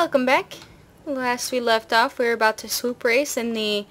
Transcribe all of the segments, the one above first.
Welcome back. Last we left off, we were about to swoop race in the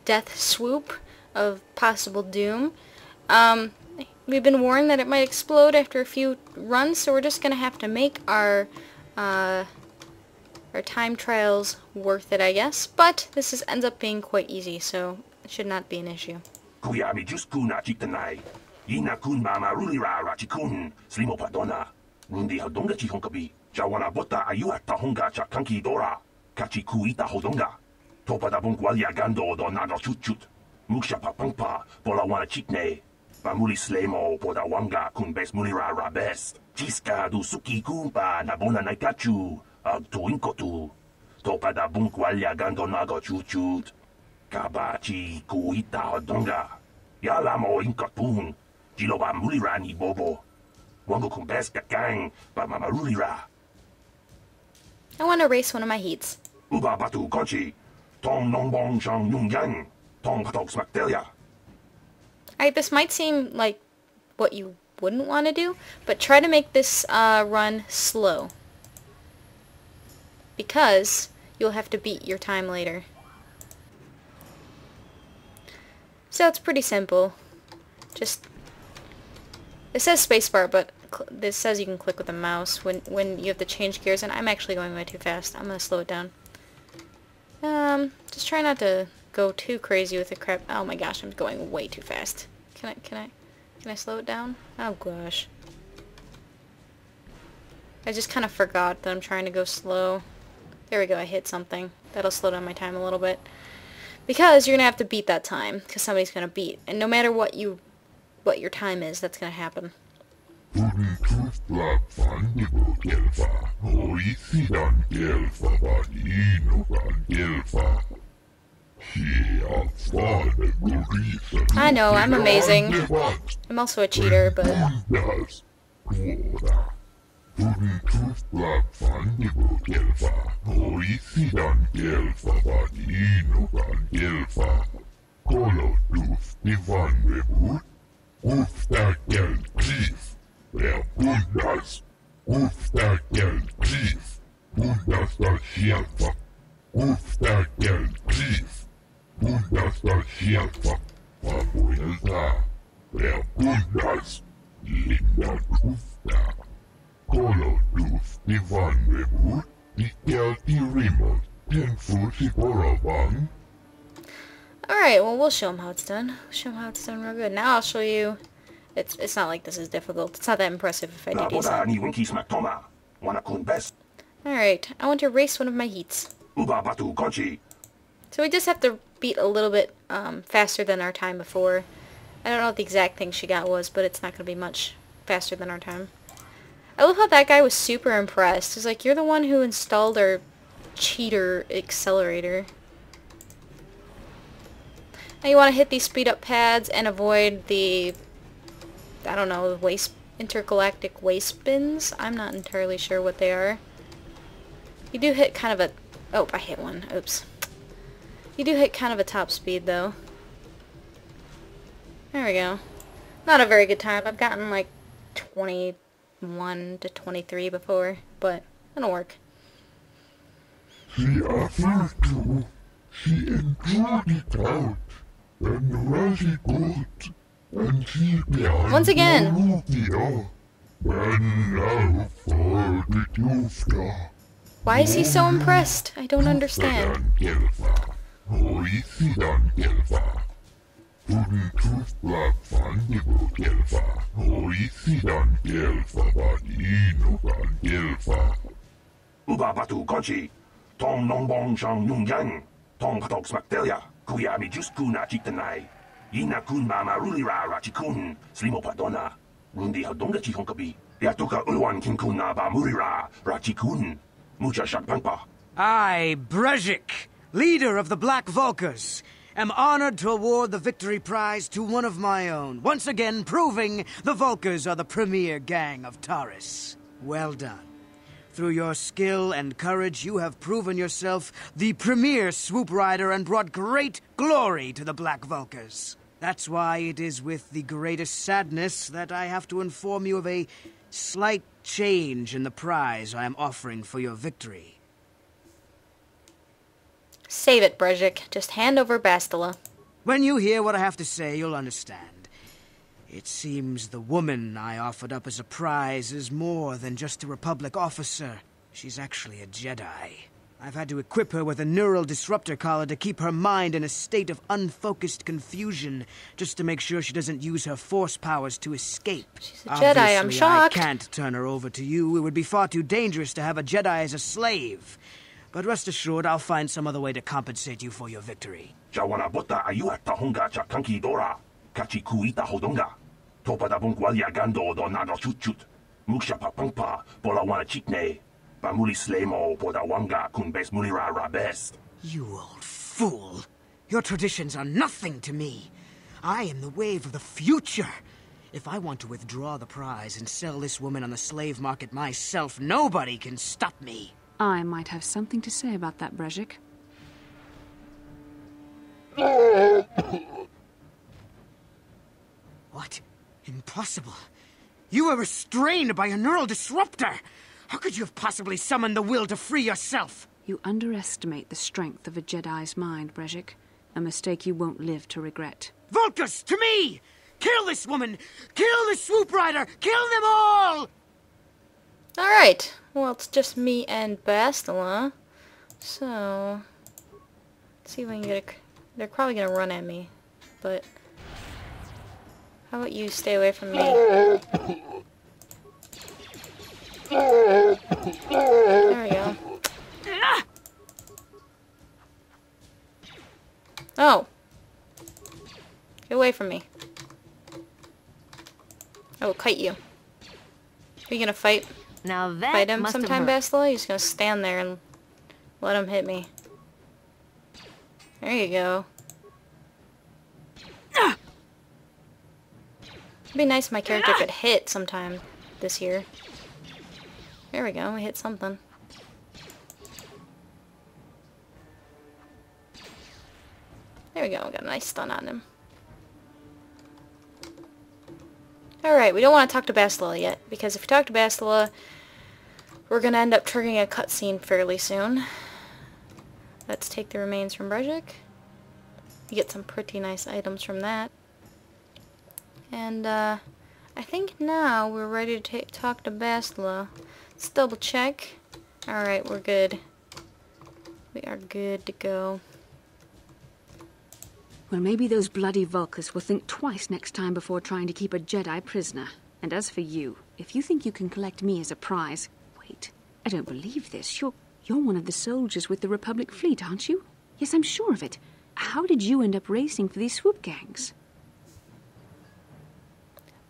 death swoop of possible doom. We've been warned that it might explode after a few runs, so we're just gonna have to make our time trials worth it, I guess. But this ends up being quite easy, so it should not be an issue. Jawana bota ayua tahonga cha kanki dora, kachi kuita hodonga. Topa da bungualia gando do nado chut. Muksha papangpa, pola wana chitne. Bamuli slemo poda wanga kun bes mulira rabes. Chiska du suki kumpa na bona naikachu, ag tuinkotu. Topa da bungualia gando nado chut. Kabachi kuita hodonga. Yalamo inkatun, jiloba mulira ni bobo. Wango kun bes kakang, ba mamarulira. I want to race one of my heats. Uba batu konchi, tong nongbong shang yung yang, tong katoks Bastilla. Alright, this might seem like what you wouldn't want to do, but try to make this run slow. Because you'll have to beat your time later. So it's pretty simple. Just, it says spacebar, but this says you can click with the mouse when you have to change gears, and I'm actually going way too fast. I'm gonna slow it down. Just try not to go too crazy with the crap. Oh my gosh, I'm going way too fast. Can I slow it down? Oh gosh. I just kind of forgot that I'm trying to go slow. There we go, I hit something. That'll slow down my time a little bit. Because you're gonna have to beat that time, because somebody's gonna beat. And no matter what your time is, that's gonna happen. I know, I'm amazing. I'm also a cheater, but... Alright, well, we'll show them how it's done. We'll show them how it's done real good. Now I'll show you... It's not like this is difficult. It's not that impressive if I do decent. Alright, I want to race one of my heats. So we just have to beat a little bit faster than our time before. I don't know what the exact thing she got was, but it's not going to be much faster than our time. I love how that guy was super impressed. He's like, you're the one who installed our cheater accelerator. Now you want to hit these speed up pads and avoid the, I don't know, intergalactic waste spins. I'm not entirely sure what they are. You do hit kind of a... Oh, I hit one. Oops. You do hit kind of a top speed, though. There we go. Not a very good time. I've gotten like 21 to 23 before, but it'll work. She offered to. She enjoyed it out. And really good. And she Once again. Why is he so impressed? I don't understand. Ubabatu konchi, tong nongbong shang yung yang, tong katoks Bastilla, kuya mi juskuna chitanai. Ina kun mama rulira rachikun, slimo padona, rundi hadonga chihonkabi, yatuka ulwan kinkuna ba murira rachikun, mucha shakpangpa. I, Brezhik, leader of the Black Vulkars, am honored to award the victory prize to one of my own, once again proving the Vulkars are the premier gang of Taris. Well done. Through your skill and courage, you have proven yourself the premier swoop rider and brought great glory to the Black Vulkars. That's why it is with the greatest sadness that I have to inform you of a slight change in the prize I am offering for your victory. Save it, Brejik. Just hand over Bastila. When you hear what I have to say, you'll understand. It seems the woman I offered up as a prize is more than just a Republic officer. She's actually a Jedi. I've had to equip her with a neural disruptor collar to keep her mind in a state of unfocused confusion, just to make sure she doesn't use her force powers to escape. She's a Jedi, I'm shocked. I can't turn her over to you. It would be far too dangerous to have a Jedi as a slave. But rest assured, I'll find some other way to compensate you for your victory. Jawana bota ayuat tahonga cha kanki dora. Kachi kuita hodonga. Topa da bongualia gando do nano chut. Muksha papangpa pola wana chitne. Pamuli slemo poda wanga kun bes mulira rabes. You old fool. Your traditions are nothing to me. I am the wave of the future. If I want to withdraw the prize and sell this woman on the slave market myself, nobody can stop me. I might have something to say about that, Brejik. What? Impossible. You were restrained by a neural disruptor. How could you have possibly summoned the will to free yourself? You underestimate the strength of a Jedi's mind, Brejik. A mistake you won't live to regret. Vulkars, to me! Kill this woman! Kill the Swoop Rider! Kill them all! Alright. Well, it's just me and Bastila. So... let's see if we can get a... they're probably gonna run at me. But... how about you stay away from me? There we go. Oh! Get away from me. I will kite you. Are you gonna fight? Now that Fight him must sometime, have hurt. Bastila? You're just gonna stand there and let him hit me. There you go. It'd be nice if my character could hit sometime this year. There we go, we hit something. There we go, we got a nice stun on him. Alright, we don't want to talk to Bastila yet, because if we talk to Bastila, we're going to end up triggering a cutscene fairly soon. Let's take the remains from Brejik. We get some pretty nice items from that. And, I think now we're ready to talk to Bastila. Let's double check. Alright, we're good. We are good to go. Well, maybe those bloody Vulkars will think twice next time before trying to keep a Jedi prisoner. And as for you, if you think you can collect me as a prize... Wait, I don't believe this. You're one of the soldiers with the Republic fleet, aren't you? Yes, I'm sure of it. How did you end up racing for these swoop gangs?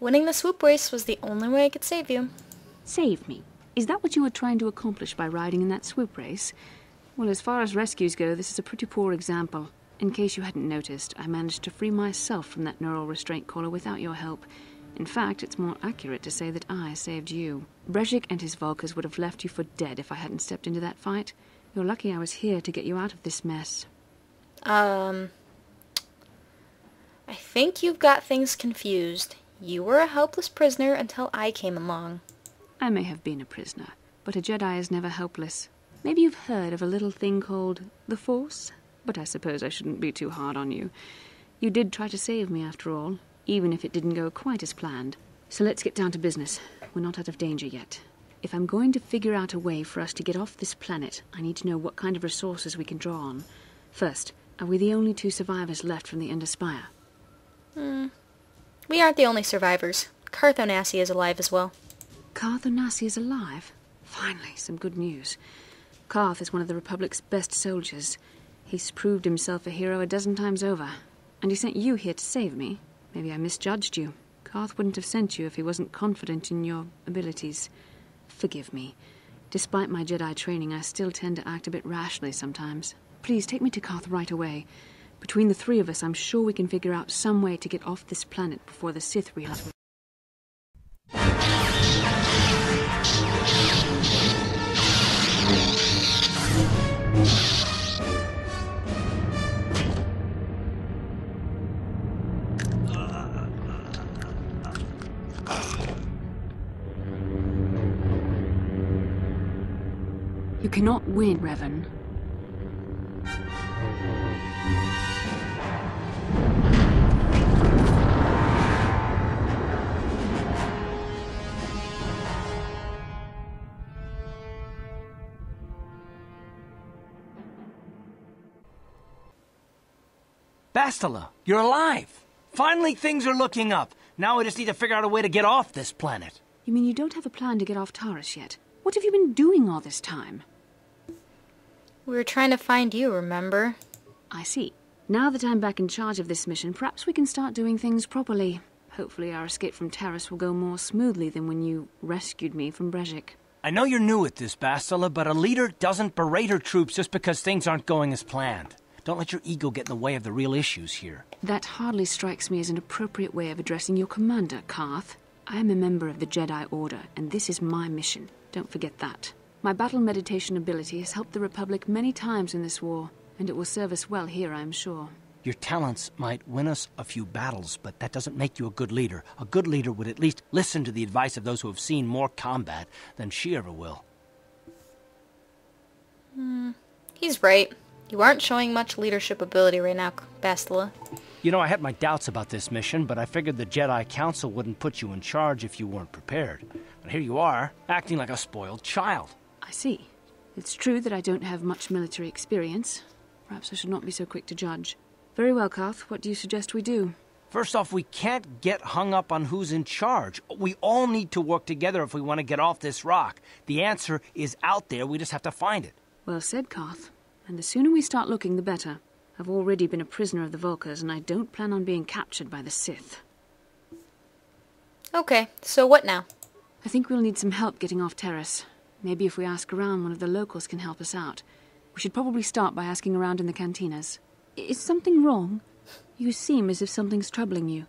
Winning the swoop race was the only way I could save you. Save me? Is that what you were trying to accomplish by riding in that swoop race? Well, as far as rescues go, this is a pretty poor example. In case you hadn't noticed, I managed to free myself from that neural restraint collar without your help. In fact, it's more accurate to say that I saved you. Brejik and his Vulkars would have left you for dead if I hadn't stepped into that fight. You're lucky I was here to get you out of this mess. I think you've got things confused. You were a helpless prisoner until I came along. I may have been a prisoner, but a Jedi is never helpless. Maybe you've heard of a little thing called the Force? But I suppose I shouldn't be too hard on you. You did try to save me, after all, even if it didn't go quite as planned. So let's get down to business. We're not out of danger yet. If I'm going to figure out a way for us to get off this planet, I need to know what kind of resources we can draw on. First, are we the only two survivors left from the Ender Spire? We aren't the only survivors. Carth Onasi is alive as well. Carth Onasi is alive? Finally, some good news. Carth is one of the Republic's best soldiers. He's proved himself a hero a dozen times over. And he sent you here to save me. Maybe I misjudged you. Carth wouldn't have sent you if he wasn't confident in your abilities. Forgive me. Despite my Jedi training, I still tend to act a bit rashly sometimes. Please, take me to Carth right away. Between the three of us, I'm sure we can figure out some way to get off this planet before the Sith realize... You cannot win, Revan. Bastila, you're alive! Finally, things are looking up. Now we just need to figure out a way to get off this planet. You mean you don't have a plan to get off Taris yet? What have you been doing all this time? We were trying to find you, remember? I see. Now that I'm back in charge of this mission, perhaps we can start doing things properly. Hopefully our escape from Taris will go more smoothly than when you rescued me from Brejik. I know you're new at this, Bastila, but a leader doesn't berate her troops just because things aren't going as planned. Don't let your ego get in the way of the real issues here. That hardly strikes me as an appropriate way of addressing your commander, Carth. I am a member of the Jedi Order, and this is my mission. Don't forget that. My battle meditation ability has helped the Republic many times in this war, and it will serve us well here, I am sure. Your talents might win us a few battles, but that doesn't make you a good leader. A good leader would at least listen to the advice of those who have seen more combat than she ever will. He's right. You aren't showing much leadership ability right now, Bastila. You know, I had my doubts about this mission, but I figured the Jedi Council wouldn't put you in charge if you weren't prepared. But here you are, acting like a spoiled child. I see. It's true that I don't have much military experience. Perhaps I should not be so quick to judge. Very well, Carth. What do you suggest we do? First off, we can't get hung up on who's in charge. We all need to work together if we want to get off this rock. The answer is out there. We just have to find it. Well said, Carth. And the sooner we start looking, the better. I've already been a prisoner of the Vulkars, and I don't plan on being captured by the Sith. Okay, so what now? I think we'll need some help getting off Taris. Maybe if we ask around, one of the locals can help us out. We should probably start by asking around in the cantinas. Is something wrong? You seem as if something's troubling you.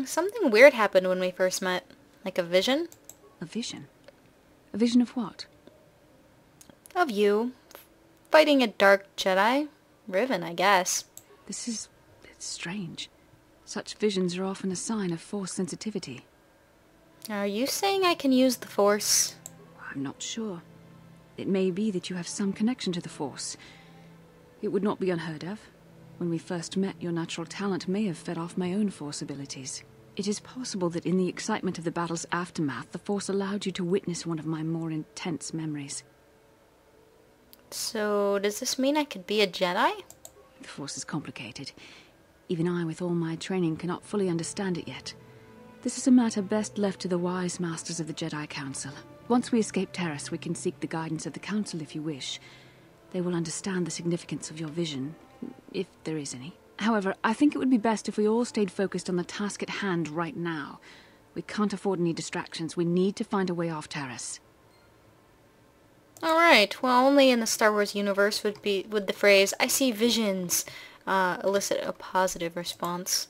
Something weird happened when we first met. Like a vision? A vision? A vision of what? Of you. Fighting a dark Jedi. Riven, I guess. It's strange. Such visions are often a sign of Force sensitivity. Are you saying I can use the Force? I'm not sure. It may be that you have some connection to the Force. It would not be unheard of. When we first met, your natural talent may have fed off my own Force abilities. It is possible that in the excitement of the battle's aftermath, the Force allowed you to witness one of my more intense memories. So, does this mean I could be a Jedi? The Force is complicated. Even I, with all my training, cannot fully understand it yet. This is a matter best left to the wise masters of the Jedi Council. Once we escape Taris, we can seek the guidance of the Council if you wish. They will understand the significance of your vision, if there is any. However, I think it would be best if we all stayed focused on the task at hand right now. We can't afford any distractions. We need to find a way off Taris. Alright, well, only in the Star Wars universe would the phrase, "I see visions," elicit a positive response.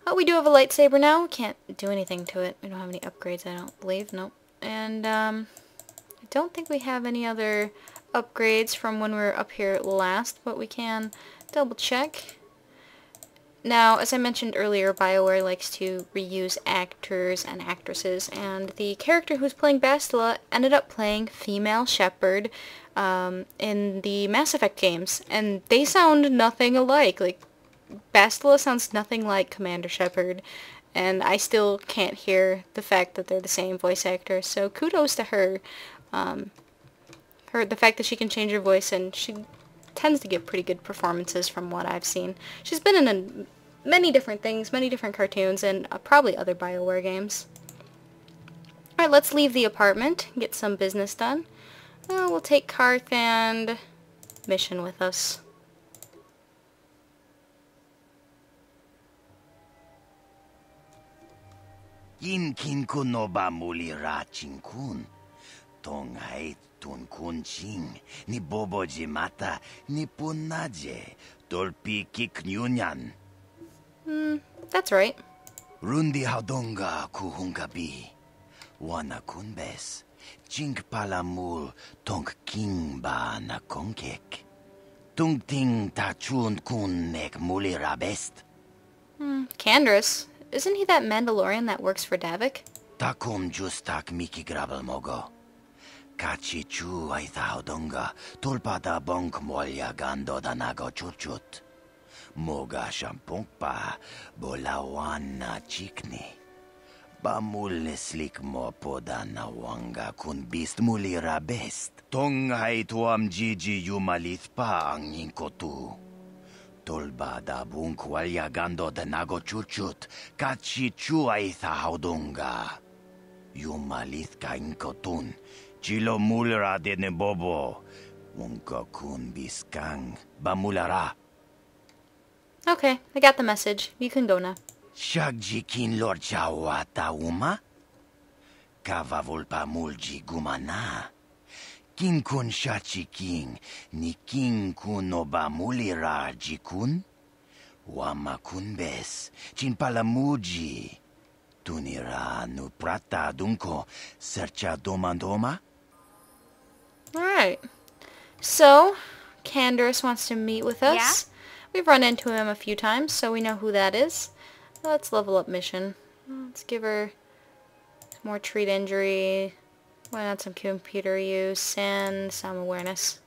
Oh, we do have a lightsaber now. Can't do anything to it. We don't have any upgrades, I don't believe. Nope. And, I don't think we have any other upgrades from when we were up here last, but we can double check. Now, as I mentioned earlier, BioWare likes to reuse actors and actresses, and the character who's playing Bastila ended up playing female Shepard in the Mass Effect games, and they sound nothing alike. Like, Bastila sounds nothing like Commander Shepard, and I still can't hear the fact that they're the same voice actor, so kudos to her. The fact that she can change her voice, and she tends to give pretty good performances from what I've seen. She's been in many different things, many different cartoons, and probably other BioWare games. Alright, let's leave the apartment, get some business done. We'll take Carth and Mission with us. Yin kin kun no ba muli ra chin kun. Tong hai tun kun ching. Ni bobo jimata ni punaje. Dolpi kik nyunyan. That's right. Rundi haudonga kuhungabi. Wana kunbes. Chink palamul tong king ba na konkek. Tung ting ta chun kun nek muli ra best. Kandris. Isn't he that Mandalorian that works for Davik? Takum justak miki grabel mogo. Kachi chu ay thaudonga. Tulpada bonk molya gando danago chuchut. Moga shampongpa bolawan na chikni. Bamul slik mo poda na wanga kun bist muli rabest. Tong ay tuam jiji yumalit pa ang inkotu. Tolba da bunkwalya gando de nago chuchut, kachi chuaitha haudunga. Yumalith ka inkotun, chilo mulra de nebobo, unka kun biskang, bamulara. Okay, I got the message. You can go now. Shagjikin lord chawata uma? Kava volpa mulji gumana. King kun shachi king, ni king kun oba mulira jikun? Wama kun bes, chin palamuji. Tunira nu prata dunko, sercha domandoma? Alright. So, Candaris wants to meet with us. Yeah? We've run into him a few times, so we know who that is. Let's level up mission. Let's give her more treat injury. Why not some computer use and some awareness?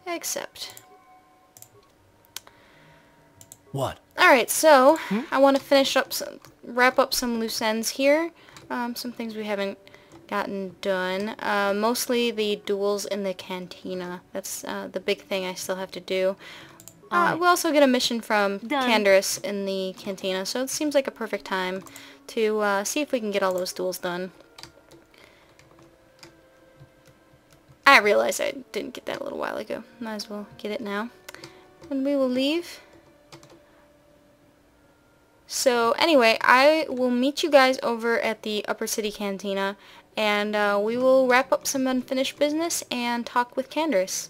Accept. What? Alright, so I want to wrap up some loose ends here. Some things we haven't gotten done. Mostly the duels in the cantina. That's the big thing I still have to do. We'll also get a mission from Candaris in the cantina, so it seems like a perfect time to see if we can get all those duels done. I realized I didn't get that a little while ago. Might as well get it now. And we will leave. So anyway, I will meet you guys over at the Upper City Cantina, and we will wrap up some unfinished business and talk with Candaris.